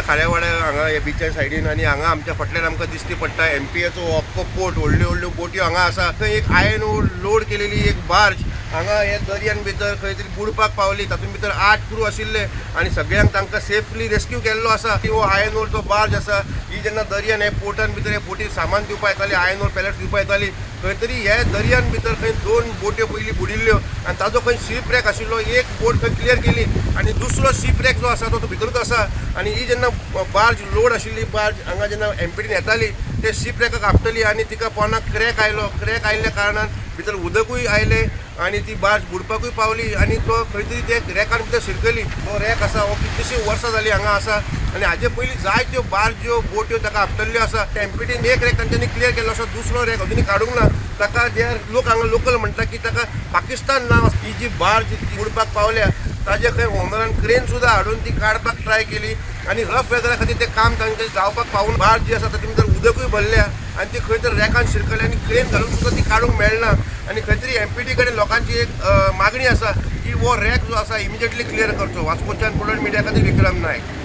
खाऱ्यावाड्या हांगा हे बिचा सायडीन आणि हांगा आमच्या फाटल्यान आमकां दिश्टी पडटा एमपीएचो ऑपको पोर्ट व्हडल्यो बोटी हांगा आसा थंय एक आयन लोड केलेली एक बार्ज हांगा हे दर्यान भितर खंय तरी बुडपाक पावली तातूंत भितर 8 क्रू आशिल्ले आणि सगळ्यांक तांकां सेफली रेस्क्यू केल्लो आसा हो आयन ओर जो बार्ज आसा ही जेन्ना दर्यान हे पोर्टान भितर हे बोटी सामान दिवपा येताली आयन ओर पॅलेट दिवपा येताली खंय तरी हे दर्यान भितर खंय 2 बोट्यो पयलीं बुडिल्ल्यो आणि ताजो खंय शीप रॅक आशिल्लो एक बोट खंय क्लियर केली आणि दुसरो शीप रॅक जो आसा तो भितरूच आसा आणि ही जेन्ना बार्ज लोड आशिल्ली बार्ज हांगा जेन्ना एमपीटीन येताली ते शीप रॅकाक आपटली आणि तिका पोनाक क्रॅक आयिल्ल्या कारणान भितर उदकूय आयले आणि ती बार्ज बुडपाकूय पावली आणि तो खंय तरी ते रॅकान भितर शिरकली तो रॅक आसा हो कितलीशीं वर्सां जालीं हांगा आसा आणि हाजे पयलीं जायत्यो बार्ज्यो बोट्यो ताका आपटल्ल्यो आसा एमपीटीन एक रॅक तांच्यांनी क्लियर केल्लो आसा दुसरो रॅक अजुनी काडूंक ना ताका जे लोक हांगा लोकल म्हणटा की ताका पाकिस्तान नांव ही जी बार्ज बुडपाक पावल्या ताजे खंय होमरान क्रेन सुद्दां हाडून ती काडपाक ट्राय केली आणि रफ वेदरा खातीर ते काम तांचे जावपाक पावून बार्ज जी आसा तातूंत भितर उदकूय भरल्या आणि ती खंय तर रॅकान शिरकल्या आणि क्रेन घालून सुद्दां ती काडूंक मेळना आणि खंय तरी एमपीटी कडेन लोकांची एक मागणी आसा की हो रॅक जो आसा इमिजिएटली क्लियर करचो वास्कोच्यान पुडण मिडिया खातीर विक्रम नायक.